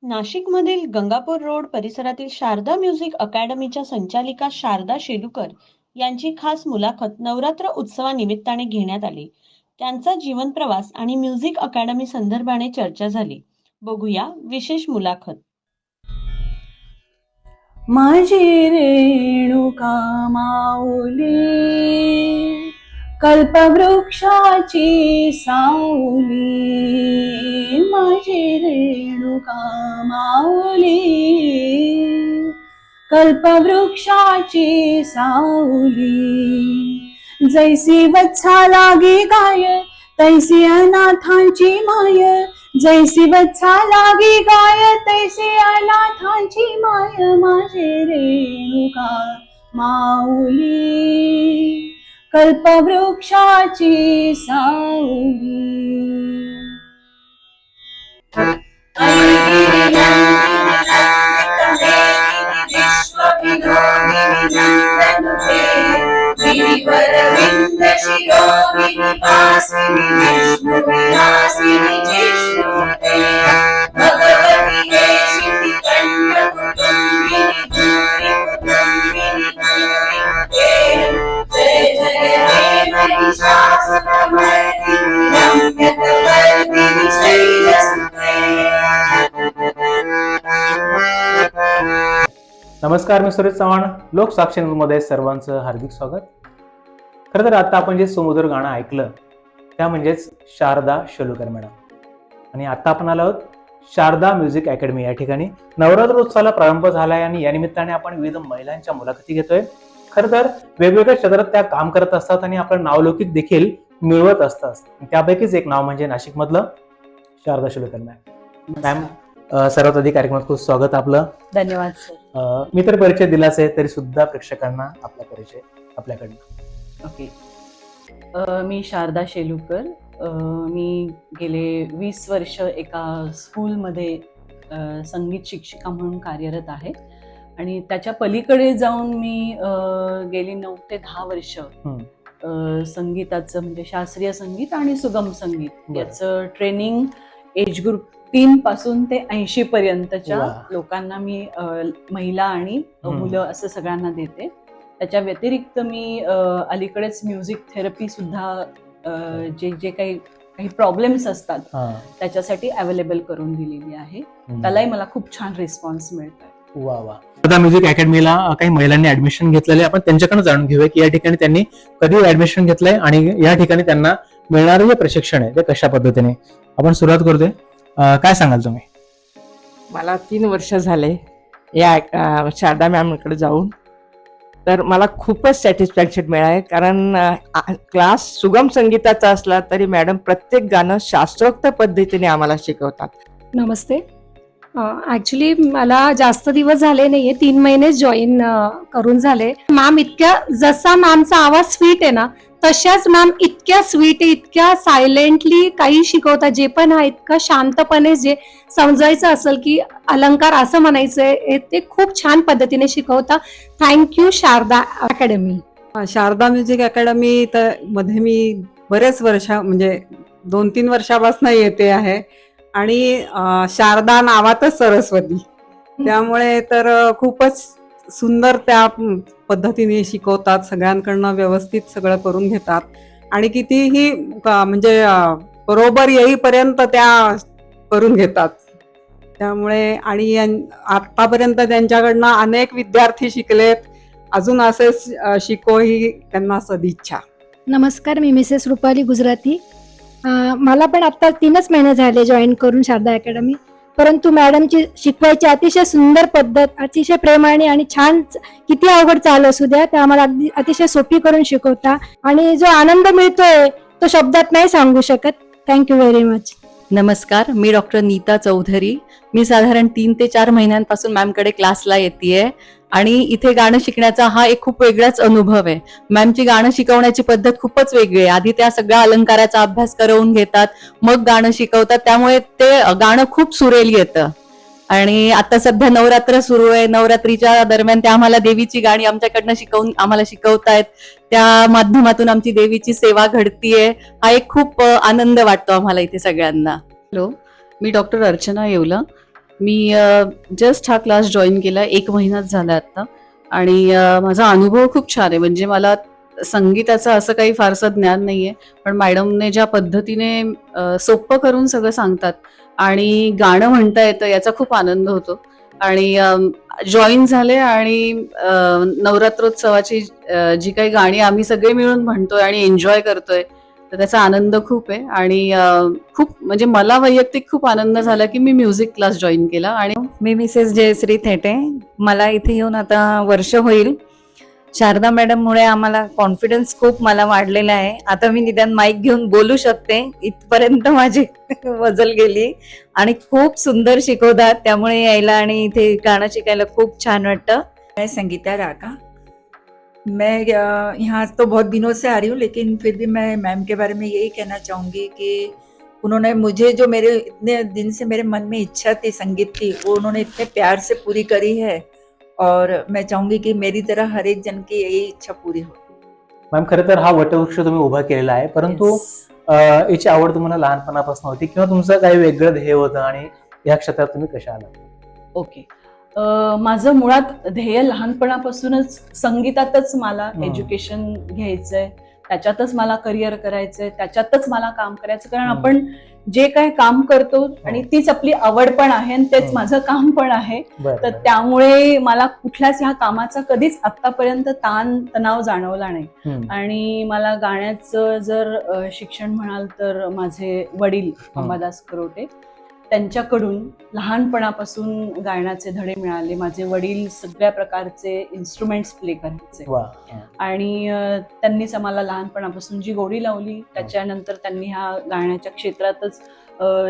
नाशिकमधील गंगापूर रोड परिसरातील शारदा म्युझिक अकॅडमीच्या संचालिका शारदा शेलुकर यांची खास मुलाखत नवरात्र उत्सवानिमित्ताने घेण्यात आली. त्यांचा जीवन प्रवास आणि म्युझिक अकॅडमी संदर्भाने चर्चा झाली. बघूया विशेष मुलाखत. माझी रेणुका माऊली कल्पवृक्षाची सावली, माझी रेणुका माऊली कल्पवृक्षाची सावली, जैसी वत्सा लागी गाय तैसी अनाथांची माय, जैसी वत्सा लागी गाय तैसी अनाथांची माय, माझे रेणुका माऊली कल्पवृक्षाची सावली. नमस्कार, मी सुरेश चव्हाण. लोकसाक्षी न्यूजमध्ये सर्वांचं हार्दिक स्वागत. खरं तर आता आपण जे सुमधुर गाणं ऐकलं त्या म्हणजेच शारदा शेलुकर मॅडम. आणि आता आपण आलो आहोत शारदा म्युझिक अकॅडमी या ठिकाणी. नवरात्रोत्सवाला प्रारंभ झालाय आणि या निमित्ताने आपण विविध महिलांच्या मुलाखती घेतोय. खरं तर वेगवेगळ्या क्षेत्रात त्या काम करत असतात आणि आपलं नावलौकिक देखील मिळवत असतात. त्यापैकीच एक नाव म्हणजे नाशिक मधलं शारदा शेलुकर मॅम. सर्वात आधी कार्यक्रमात खूप स्वागत आपलं. धन्यवाद सर. मी तर परिचय दिलाच आहे तरी सुद्धा प्रेक्षकांना आपला परिचय आपल्याकडनं. ओके. मी शारदा शेलुकर. मी गेले 20 वर्ष एका स्कूलमध्ये संगीत शिक्षिका म्हणून कार्यरत आहे आणि त्याच्या पलीकडे जाऊन मी गेली 9 ते 10 वर्ष संगीताचं म्हणजे शास्त्रीय संगीत आणि सुगम संगीत याचं ट्रेनिंग एज ग्रुप 3 पासून ते 80 पर्यंतच्या लोकांना मी महिला आणि मुलं असं सगळ्यांना देते. त्याच्या व्यतिरिक्त मी अलीकडेच म्युझिक थेरपी सुद्धा जे काही प्रॉब्लेम्स असतात त्याच्यासाठी अवेलेबल करून दिलेली आहे. त्यालाही मला खूप छान रिस्पॉन्स मिळतोय. वा वा. आता म्युझिक अकॅडमीला काही महिलांनी ऍडमिशन घेतलेले, आपण त्यांच्याकडून जाणून घेऊया की या ठिकाणी त्यांनी कधी ऍडमिशन घेतलंय आणि या ठिकाणी त्यांना मिळणारं जे प्रशिक्षण आहे ते कशा पद्धतीने. आपण सुरुवात करतोय. काय सांगाल तुम्ही? मला 3 वर्ष झाले या शारदा मॅमकडे जाऊन. तर मला खूपच सॅटिस्फॅक्शन मिळाले, कारण क्लास सुगम संगीताचा असला तरी मॅडम प्रत्येक गाणं शास्त्रोक्त पद्धतीने आम्हाला शिकवतात. नमस्ते. ॲक्च्युली मला जास्त दिवस झाले नाहीये, 3 महिनेच जॉईन करून झाले. मॅम इतक्या, जसा मॅमचा आवाज स्वीट आहे ना तशाच मॅम इतक्या स्वीट आहे, इतक्या सायलेंटली काही शिकवतात. जे पण आहे इतकं शांतपणे, जे समजायचं असेल की अलंकार असं म्हणायचंय ते खूप छान पद्धतीने शिकवता. Thank you Sharada academy. Sharada music academy तर मध्ये मी बरेच वर्ष म्हणजे 2-3 वर्षापासून येते आहे आणि शारदा नावातच सरस्वती, त्यामुळे तर खूपच सुंदर त्या पद्धतीने शिकवतात. सगळ्यांकडनं व्यवस्थित सगळं करून घेतात आणि कितीही म्हणजे बरोबर येईपर्यंत त्या करून घेतात. त्यामुळे आणि आतापर्यंत त्यांच्याकडनं अनेक विद्यार्थी शिकलेत. अजून असेच शिको ही त्यांना सदिच्छा. नमस्कार, मी मिसेस रुपाली गुजराती. मला पण आता 3च महिने झाले जॉईन करून शारदा अकॅडमी. परंतु मॅडमची शिकवायची अतिशय सुंदर पद्धत, अतिशय प्रेमाने आणि छान, किती अवघड चालू असू द्या त्या आम्हाला अगदी अतिशय सोपी करून शिकवता आणि जो आनंद मिळतोय तो शब्दात नाही सांगू शकत. Thank you very much. नमस्कार, मी डॉक्टर नीता चौधरी. मी साधारण 3 ते 4 महिन्यांपासून मॅमकडे क्लासला येतेय आणि इथे गाणं शिकण्याचा हा एक खूप वेगळाच अनुभव आहे. मॅमची गाणं शिकवण्याची पद्धत खूपच वेगळी आहे. आधी त्या सगळ्या अलंकाराचा अभ्यास करवून घेतात, मग गाणं शिकवतात, त्यामुळे ते गाणं खूप सुरेल येतं. आणि आता सध्या नवरात्र सुरू आहे. नवरात्रीच्या दरम्यान त्या आम्हाला देवीची गाणी आमच्याकडनं शिकवून आम्हाला शिकवतायत. त्या माध्यमातून आमची देवीची सेवा घडतीये. हा एक खूप आनंद वाटतो आम्हाला इथे सगळ्यांना. हॅलो, मी डॉक्टर अर्चना येवला. मी जस्ट हा क्लास जॉईन केला 1 महिनाच झाला आता आणि माझा अनुभव खूप छान आहे. म्हणजे मला संगीताचं असं काही फारसं ज्ञान नाहीये, पण मॅडमने ज्या पद्धतीने सोपं करून सगळं सांगतात आणि गाणं म्हणता येतं याचा खूप आनंद होतो. आणि जॉईन झाले आणि नवरात्रोत्सवाची जी काही गाणी आम्ही सगळे मिळून म्हणतोय आणि एन्जॉय करतोय, तर त्याचा आनंद खूप आहे. आणि खूप म्हणजे मला वैयक्तिक खूप आनंद झाला की मी म्युझिक क्लास जॉईन केला. आणि मी मिसेस जयश्री थेटे. मला इथे येऊन आता वर्ष होईल. शारदा मॅडममुळे आम्हाला कॉन्फिडन्स खूप मला वाढलेला आहे. आता मी निदान माईक घेऊन बोलू शकते, इथपर्यंत माझी वजल गेली. आणि खूप सुंदर शिकवतात, त्यामुळे यायला आणि इथे गाणं शिकायला खूप छान वाटतं. मैं संगीता राका। मैं यहाँ तो बहुत दिनों से आ रही हूँ, लेकिन फिर भी मैं मैम के बारे में यही कहना चाहूँगी कि उन्होंने मुझे जो मेरे इतने दिन से मेरे मन में इच्छा थी संगीत की, वो उन्होंने इतने प्यार से पूरी करी है। और मैं चाहूँगी कि मेरी तरह हर एक जन की यही इच्छा पूरी हो। मॅम, खरं तर हा वटवृक्ष तुम्ही उभा केलेला आहे, परंतु याची आवड तुम्हाला लहानपणापासून होती किंवा तुमचं काही वेगळं ध्येय होतं आणि या क्षेत्रात तुम्ही कशा आला? ओके. माझं मुळात ध्येय लहानपणापासूनच संगीतातच मला एज्युकेशन घ्यायचंय, त्याच्यातच मला करिअर करायचंय, त्याच्यातच मला काम करायचं. कारण आपण जे काय काम करतो आणि तीच आपली आवड पण आहे आणि तेच माझं काम पण आहे. तर त्यामुळे मला कुठल्याच ह्या कामाचा कधीच आतापर्यंत ताण तणाव जाणवला नाही. आणि मला गाण्याचं जर शिक्षण म्हणाल तर माझे वडील अंबादास करोटे, त्यांच्याकडून लहानपणापासून गायनाचे धडे मिळाले. माझे वडील सगळ्या प्रकारचे इन्स्ट्रुमेंट्स प्ले करायचे आणि त्यांनीच आम्हाला लहानपणापासून जी गोडी लावली. त्याच्यानंतर त्यांनी ह्या गाण्याच्या क्षेत्रातच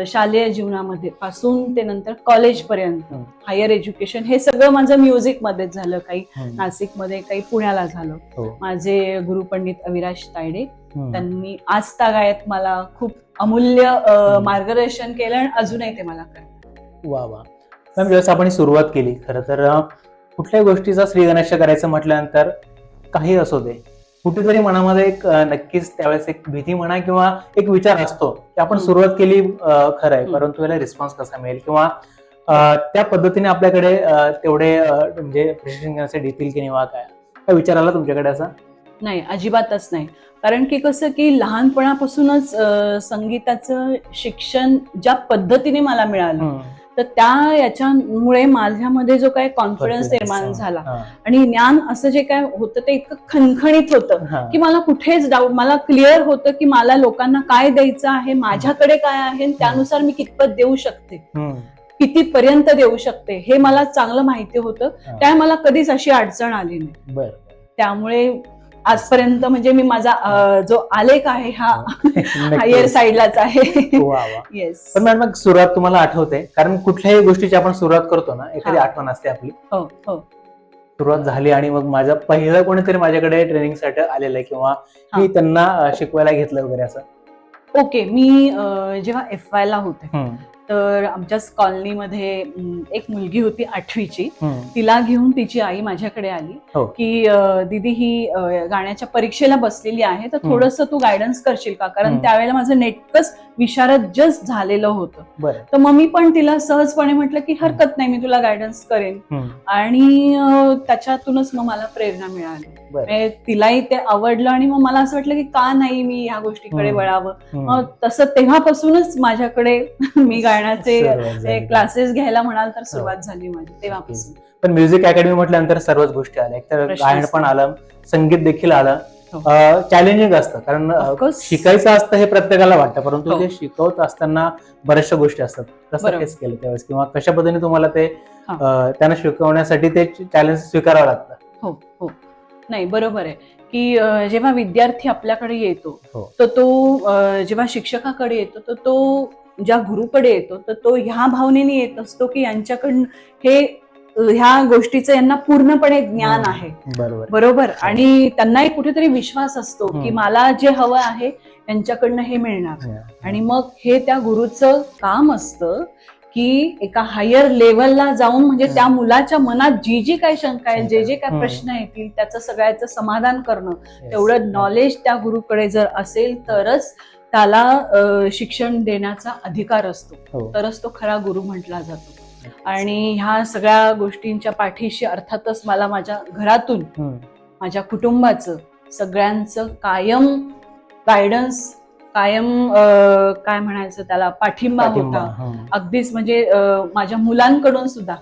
शालेय जीवनामध्ये पासून ते नंतर कॉलेजपर्यंत हायर एज्युकेशन हे सगळं माझं म्युझिकमध्येच झालं. काही नाशिकमध्ये, काही पुण्याला झालं. माझे गुरु पंडित अविनाश तायडे, त्यांनी आजतागायत मला खूप अमूल्य मार्गदर्शन केलं आणि अजूनही ते मला करतात. वा वा. मॅम, ज्यावेळेस आपण सुरुवात केली, खरं तर कुठल्याही गोष्टीचा श्री गणेश करायचं म्हटल्यानंतर काही असो दे, कुठेतरी मनामध्ये एक नक्कीच त्यावेळेस एक भीती म्हणा किंवा एक विचार असतो की आपण सुरुवात केली खरं आहे, परंतु याला रिस्पॉन्स कसा मिळेल किंवा त्या पद्धतीने आपल्याकडे तेवढे म्हणजे प्रशिक्षण घेण्यासाठी येतील की नाही, काय विचार आला तुमच्याकडे असा? नाही, अजिबातच नाही. कारण की कसं की लहानपणापासूनच संगीताचं शिक्षण ज्या पद्धतीने मला मिळालं, तर त्या याच्यामुळे माझ्यामध्ये जो काही कॉन्फिडन्स निर्माण झाला आणि ज्ञान असं जे काय होतं ते इतकं खणखणीत होतं की मला कुठेच डाऊट, मला क्लिअर होतं की मला लोकांना काय द्यायचं आहे, माझ्याकडे काय आहे, त्यानुसार मी कितपत देऊ शकते, कितीपर्यंत देऊ शकते हे मला चांगलं माहिती होतं. त्यामुळे मला कधीच अशी अडचण आली नाही. त्यामुळे आजपर्यंत म्हणजे मी माझा जो आलेख आहे हा हायर साईडलाच आहे. येस. पण मॅडम, मग सुरुवात तुम्हाला आठवते? कारण कुठल्याही गोष्टीची आपण सुरुवात करतो ना, एखादी आठवण असते आपली. हो हो. सुरुवात झाली आणि मग माझं पहिलं कोणीतरी माझ्याकडे ट्रेनिंगसाठी आलेलं आहे किंवा मी त्यांना शिकवायला घेतलं वगैरे असं? ओके. मी जेव्हा FY ला होते तर आमच्याच कॉलनीमध्ये एक मुलगी होती 8वीची. तिला घेऊन तिची आई माझ्याकडे आली की दीदी ही गाण्याच्या परीक्षेला बसलेली आहे, तर थोडंसं तू गायडन्स करशील का? कारण त्यावेळेला माझं नेटकंच विशारद जस्ट झालेलं होतं. तर मग मी पण तिला सहजपणे म्हटलं की हरकत नाही, मी तुला गायडन्स करेन. आणि त्याच्यातूनच मग मला प्रेरणा मिळाली. तिलाही ते आवडलं आणि मग मला असं वाटलं की का नाही मी ह्या गोष्टीकडे वळावं. मग तसं तेव्हापासूनच माझ्याकडे मी गाण्याचे क्लासेस घ्यायला म्हणाल तर सुरुवात झाली माझी तेव्हापासून. पण म्युझिक अकॅडमी म्हटल्यानंतर सर्वच गोष्टी आल्या, एकतर गायन पण आलं, संगीत देखील आलं. चॅलेंजिंग असतं कारण शिकायचं असतं हे प्रत्येकाला वाटतं, परंतु ते शिकवत असताना बऱ्याचशा गोष्टी असतात. कसं फेस केलं त्यावेळेस किंवा कशा पद्धतीने तुम्हाला ते त्यांना शिकवण्यासाठी ते चॅलेंज स्वीकारावं लागतं? हो हो. नाही, बरोबर आहे की जेव्हा विद्यार्थी आपल्याकडे येतो तर तो जेव्हा शिक्षकाकडे येतो तर तो ज्या गुरुकडे येतो तर तो ह्या भावनेने येत असतो की यांच्याकडून हे ह्या गोष्टीचं यांना पूर्णपणे ज्ञान आहे. बरोबर. आणि त्यांनाही कुठेतरी विश्वास असतो की मला जे हवं आहे यांच्याकडनं हे मिळणार. आणि मग हे त्या गुरुचं काम असतं की एका हायर लेवलला जाऊन म्हणजे त्या मुलाच्या मनात जी जी काही शंका आहे, जे जे काही प्रश्न येतील त्याचं सगळ्याचं समाधान करणं, तेवढं नॉलेज त्या गुरुकडे जर असेल तरच त्याला शिक्षण देण्याचा अधिकार असतो, तरच तो खरा गुरु म्हटला जातो. आणि ह्या सगळ्या गोष्टींच्या पाठीशी अर्थातच मला माझ्या घरातून माझ्या कुटुंबाचं सगळ्यांचं कायम गायडन्स, कायम काय म्हणायचं त्याला, पाठिंबा होता. अगदीच म्हणजे माझ्या मुलांकडून सुद्धा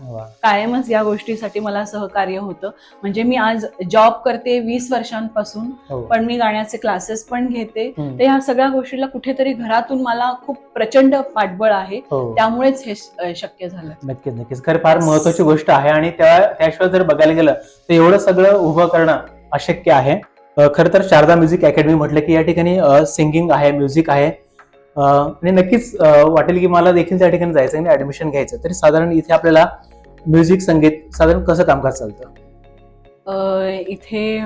कायमच या गोष्टीसाठी मला सहकार्य होतं. म्हणजे मी आज जॉब करते 20 वर्षांपासून, पण मी गाण्याचे क्लासेस पण घेते. तर ह्या सगळ्या गोष्टीला कुठेतरी घरातून मला खूप प्रचंड पाठबळ आहे, त्यामुळेच हे शक्य झालं. नक्कीच नक्कीच, खरं फार महत्वाची गोष्ट आहे. आणि त्याशिवाय जर बघायला गेलं तर एवढं सगळं उभं करणं अशक्य आहे. खरं तर शारदा म्युझिक अकॅडमी म्हटलं की या ठिकाणी सिंगिंग आहे, म्युझिक आहे, आणि नक्कीच वाटेल की मला देखील त्या ठिकाणी जायचं आणि ऍडमिशन घ्यायचं. तरी साधारण इथे आपल्याला म्युझिक, संगीत साधारण कसं कामकाज चालतं? इथे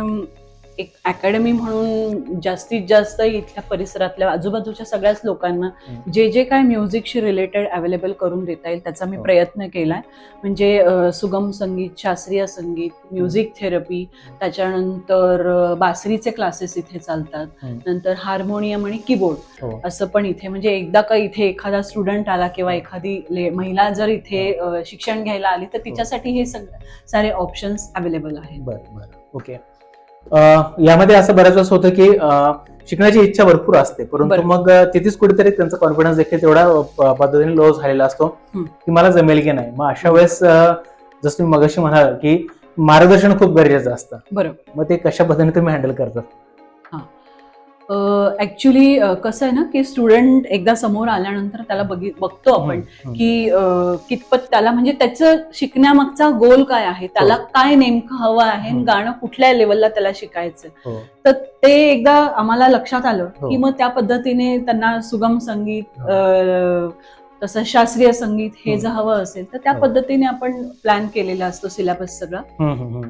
एक अकॅडमी म्हणून जास्तीत जास्त इथल्या परिसरातल्या आजूबाजूच्या सगळ्याच लोकांना जे जे काय म्युझिकशी रिलेटेड अवेलेबल करून देता येईल त्याचा मी प्रयत्न केलाय. म्हणजे सुगम संगीत, शास्त्रीय संगीत, म्युझिक थेरपी, त्याच्यानंतर बासरीचे क्लासेस इथे चालतात, नंतर हार्मोनियम आणि कीबोर्ड असं पण इथे. म्हणजे एकदा का इथे एखादा स्टुडंट आला किंवा एखादी महिला जर इथे शिक्षण घ्यायला आली तर तिच्यासाठी हे सारे ऑप्शन्स अवेलेबल आहेत. बरं बरं, ओके. यामध्ये असं बऱ्याच वेळेस होतं की शिकण्याची इच्छा भरपूर असते, परंतु मग तिथेच कुठेतरी त्यांचा कॉन्फिडन्स देखील तेवढ्या पद्धतीने लो झालेला असतो की मला जमेल की नाही. मग अशा वेळेस जसं तुम्ही मगाशी म्हणाल की मार्गदर्शन खूप गरजेचं असतं, बरोबर, मग ते कशा पद्धतीने तुम्ही हँडल करतात? ऍक्च्युली कसं आहे ना की स्टुडंट एकदा समोर आल्यानंतर त्याला बघतो आपण की कितपत त्याला म्हणजे त्याचं शिकण्यामागचा गोल काय आहे, त्याला काय नेमकं हवं आहे, गाणं कुठल्या लेवलला त्याला शिकायचं. तर ते एकदा आम्हाला लक्षात आलं की मग त्या पद्धतीने त्यांना सुगम संगीत, तसं शास्त्रीय संगीत हे जर हवं असेल तर त्या पद्धतीने आपण प्लॅन केलेला असतो सिलेबस सगळा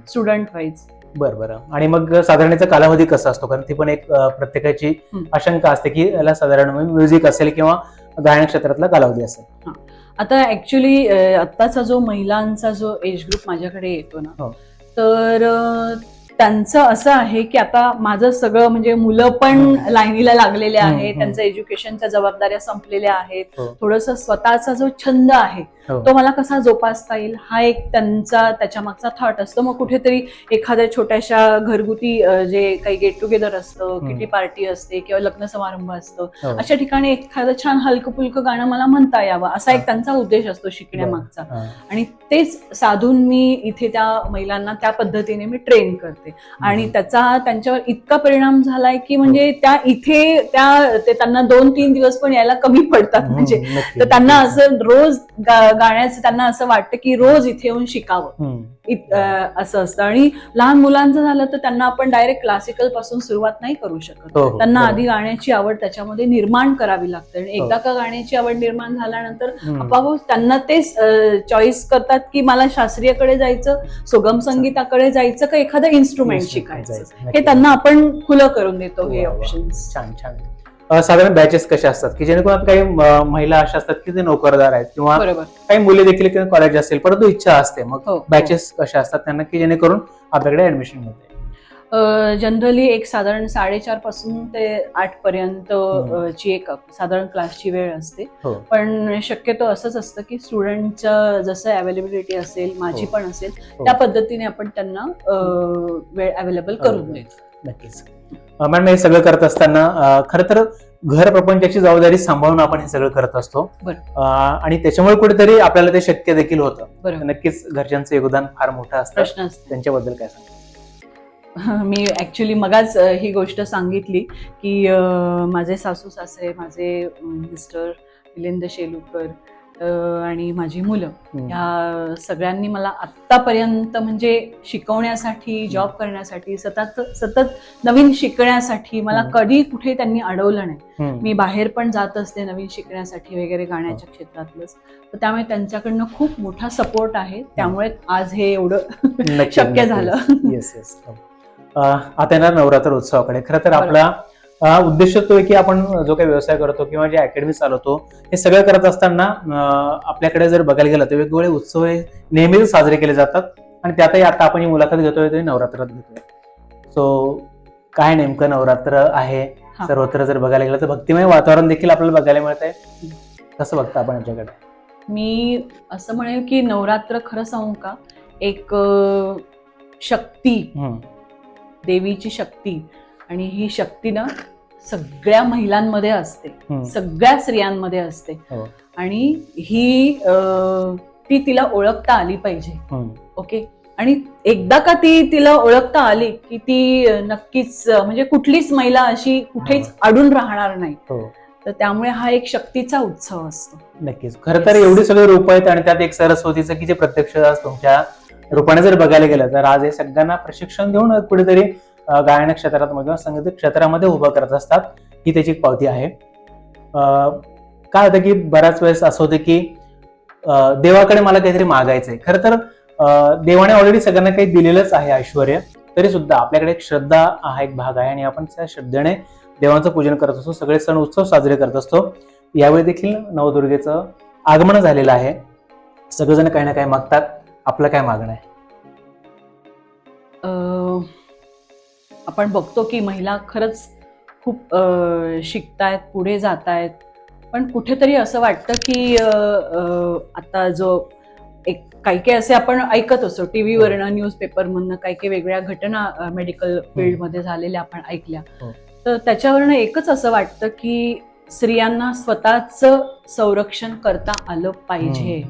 स्टुडंट वाईज. बरं बरं. आणि मग साधारण याचा कालावधी कसा असतो? कारण ती पण एक प्रत्येकाची आशंका असते की याला साधारण म्युझिक असेल किंवा गायन क्षेत्रातला कालावधी असेल. आता ऍक्च्युली आत्ताचा जो महिलांचा जो एज ग्रुप माझ्याकडे येतो ना, तर त्यांचं असं आहे की आता माझं सगळं म्हणजे मुलं पण लाईनीला लागलेले आहेत, त्यांचं एज्युकेशनच्या जबाबदाऱ्या संपलेल्या आहेत, थोडंसं स्वतःचा जो छंद आहे तो मला कसा जोपासता येईल हा एक त्यांचा त्याच्या मागचा थॉट असतो. मग कुठेतरी एखाद्या छोट्याशा घरगुती जे काही गेट टुगेदर असतं, किटी पार्टी असते किंवा लग्न समारंभ असतो, अशा ठिकाणी एखादं छान हलकं फुलकं गाणं मला म्हणता यावं असा एक त्यांचा उद्देश असतो शिकण्यामागचा. आणि तेच साधून मी इथे त्या महिलांना त्या पद्धतीने मी ट्रेन करते. आणि त्याचा त्यांच्यावर इतका परिणाम झालाय की म्हणजे त्या इथे त्यांना 2-3 दिवस पण यायला कमी पडतात. म्हणजे तर त्यांना असं रोज गाण्याचं त्यांना असं वाटतं की रोज इथे येऊन शिकावं असं असतं. आणि लहान मुलांचं झालं तर त्यांना आपण डायरेक्ट क्लासिकल पासून सुरुवात नाही करू शकत. त्यांना आधी गाण्याची आवड त्याच्यामध्ये निर्माण करावी लागते. आणि एकदा का गाण्याची आवड निर्माण झाल्यानंतर आपोआप त्यांना तेच चॉईस करतात की मला शास्त्रीयकडे जायचं, सुगम संगीताकडे जायचं का एखादं इन्स्ट्रुमेंट शिकायचं. हे त्यांना आपण खुलं करून देतो हे ऑप्शन्स. छान छान. साधारण बॅचेस कशा असतात की जेणेकरून काही महिला अशा असतात की ते नोकरदार आहेत किंवा काही मुले देखील कॉलेज असेल परंतु इच्छा असते, मग बॅचेस कशा असतात त्यांना की जेणेकरून आपल्याकडे ऍडमिशन मिळते? जनरली एक साधारण 4:30 पासून ते 8 पर्यंत ची एक साधारण क्लासची वेळ असते. पण शक्यतो असंच असतं की स्टुडंटचं जसं अवेलेबिलिटी असेल, माझी पण असेल, त्या पद्धतीने आपण त्यांना वेळ अवेलेबल करून देतो. नक्कीच. मॅडम, हे सगळं करत असताना खरं तर घर प्रपंचाची जबाबदारी सांभाळून आपण हे सगळं करत असतो आणि त्याच्यामुळे कुठेतरी आपल्याला ते शक्य देखील होतं. नक्कीच घरच्यांचं योगदान फार मोठं असतं. त्यांच्याबद्दल काय सांगा? मी ऍक्च्युली मगाच ही गोष्ट सांगितली की माझे सासू सासरे, माझे मिस्टर मिलिंद शेलुकर आणि माझी मुलं ह्या सगळ्यांनी मला आत्तापर्यंत म्हणजे शिकवण्यासाठी, जॉब करण्यासाठी, सतत नवीन शिकण्यासाठी मला कधी कुठे त्यांनी अडवलं नाही. मी बाहेर पण जात असते नवीन शिकण्यासाठी वगैरे गाण्याच्या क्षेत्रातलंच. तर त्यामुळे त्यांच्याकडनं खूप मोठा सपोर्ट आहे. त्यामुळे आज हे एवढं शक्य झालं. Yes yes. आता येणार नवरात्र उत्सवाकडे. खरं तर आपला उद्देश तो आहे की आपण जो काही व्यवसाय करतो किंवा जे अकॅडमी चालवतो हे सगळं करत असताना आपल्याकडे जर बघायला गेलं तर वेगवेगळे उत्सव हे नेहमीच साजरे केले जातात आणि त्यातही आता आपण ही मुलाखत घेतोय ते नवरात्रात घेतोय. सो काय नेमकं नवरात्र आहे? सर्वत्र जर बघायला गेलं तर भक्तिमय वातावरण देखील आपल्याला बघायला मिळत आहे. कसं बघता आपण याच्याकडे? मी असं म्हणेल की नवरात्र खरं सांगू का, एक शक्ती, हम्म. देवीची शक्ती, आणि ही शक्ती ना सगळ्या महिलांमध्ये असते, हम्म. सगळ्या स्त्रियांमध्ये असते. हो. आणि ही ती तिला ओळखता आली पाहिजे. हम्म. ओके. आणि एकदा का ती तिला ओळखता आली की ती नक्कीच म्हणजे कुठलीच महिला अशी कुठेच अडून राहणार नाही. हो. तर त्यामुळे हा एक शक्तीचा उत्सव असतो. नक्कीच. खरं तर एवढी सगळी रूप आहेत आणि त्यात एक सरस्वतीचं की जे प्रत्यक्ष आज तुमच्या रूपाने जर बघायला गेलं तर आज हे सगळ्यांना प्रशिक्षण देऊन कुठेतरी गायन क्षेत्रात किंवा संगीत क्षेत्रामध्ये उभं करत असतात. ही त्याची एक पावती आहे. काय होतं की बऱ्याच वेळेस असं होतं की देवाकडे मला काहीतरी मागायचंय. खरं तर देवाने ऑलरेडी सगळ्यांना काही दिलेलंच आहे ऐश्वर्य, तरी सुद्धा आपल्याकडे एक श्रद्धा हा एक भाग आहे आणि आपण त्या श्रद्धेने देवांचं पूजन करत असतो, सगळे सण उत्सव साजरे करत असतो. यावेळी देखील नवदुर्गेचं आगमन झालेलं आहे. सगळेजण काही ना काही मागतात. आपलं काय मागणं आहे? आपण बघतो की महिला खरंच खूप शिकतायत, पुढे जातायत, पण कुठेतरी असं वाटतं की आता जो एक काही असे आपण ऐकत असतो टीव्हीवरनं, न्यूजपेपरमधनं काही वेगळ्या घटना मेडिकल फील्डमध्ये झालेल्या आपण ऐकल्या. तर त्याच्यावरनं एकच असं वाटतं की स्त्रियांना स्वतःचं संरक्षण करता आलं पाहिजे.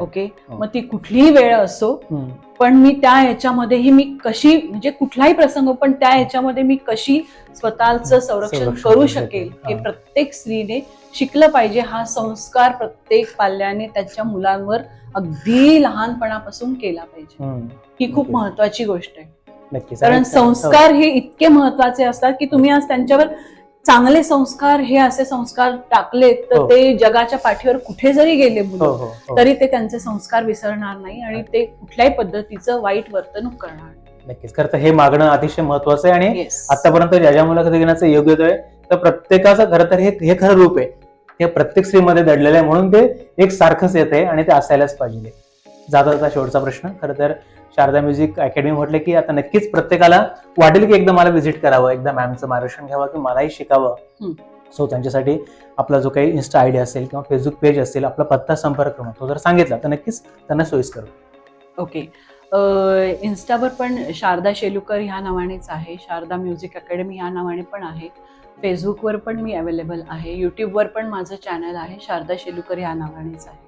ओके. मग ती कुठलीही वेळ असो, पण मी त्या ह्याच्यामध्येही मी कशी, म्हणजे कुठलाही प्रसंग, पण त्या ह्याच्यामध्ये मी कशी स्वतःचं संरक्षण करू शकेल हे प्रत्येक स्त्रीने शिकलं पाहिजे. हा संस्कार प्रत्येक पाल्याने त्याच्या मुलांवर अगदी लहानपणापासून केला पाहिजे. ही खूप महत्वाची गोष्ट आहे. नक्कीच. कारण संस्कार हे इतके महत्वाचे असतात की तुम्ही आज त्यांच्यावर चांगले संस्कार, हे असे संस्कार टाकले तर ते जगाच्या पाठीवर कुठे जरी गेले मुलं तरी ते त्यांचे संस्कार विसरणार नाही आणि ते कुठल्याही पद्धतीचं वाईट वर्तणूक करणार नाही. नक्कीच. खरं तर हे मागणं अतिशय महत्वाचं आहे आणि आतापर्यंत ज्या ज्या मुलाखती घेण्याचं योग्य होतोय तर प्रत्येकाचं खरं तर हे खरं रूप आहे, हे प्रत्येक स्त्रीमध्ये दडलेलं आहे, म्हणून ते एक सारखंच येते आणि ते असायलाच पाहिजे. जाता जाता शेवटचा प्रश्न. खरं तर शारदा म्युझिक अकॅडमी म्हटलं की आता नक्कीच प्रत्येकाला वाटेल की एकदा मला व्हिजिट करावं, एकदा मॅमचं मार्गदर्शन घ्यावं की मलाही शिकावं. सो त्यांच्यासाठी आपला जो काही इन्स्टा आयडी असेल किंवा फेसबुक पेज असेल, आपला पत्ता, संपर्क क्रमांक तो जर सांगितला तर नक्कीच त्यांना सोयीस्कर होईल. ओके. इन्स्टावर पण शारदा शेलुकर ह्या नावानेच आहे, शारदा म्युझिक अकॅडमी ह्या नावाने पण आहे. फेसबुकवर पण मी अवेलेबल आहे. युट्यूबवर पण माझं चॅनल आहे, शारदा शेलुकर ह्या नावानेच आहे.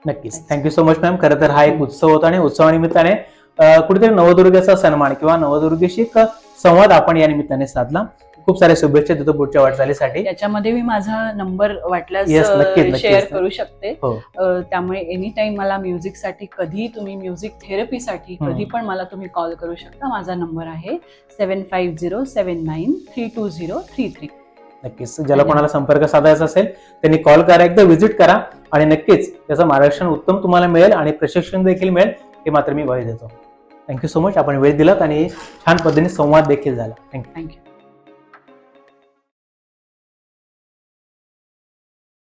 नक्कीच. Thank you so much ma'am. खरं तर हा एक उत्सव होता आणि उत्सवानिमित्ताने कुठेतरी नवदुर्गेचा सन्मान किंवा नवदुर्गेशी एक संवाद आपण या निमित्ताने साधला. खूप साऱ्या शुभेच्छा देतो पुढच्या वाटचालीसाठी. त्याच्यामध्ये मी माझा नंबर वाटल्यास नक्कीच शेअर करू शकते. हो. त्यामुळे एनी टाइम मला म्युझिकसाठी, कधी तुम्ही म्युझिक थेरपीसाठी कधी पण मला तुम्ही कॉल करू शकता. माझा नंबर आहे 7507932033. नक्कीच. ज्याला कोणाला संपर्क साधायचा असेल त्यांनी कॉल करा, एकदा व्हिजिट करा आणि नक्कीच त्याचं मार्गदर्शन उत्तम तुम्हाला मिळेल आणि प्रशिक्षण देखील मिळेल, हे मात्र मी ग्वाही देतो. Thank you so much. आपण वेळ दिलात आणि छान पद्धतीने संवाद देखील झाला. थँक्यू.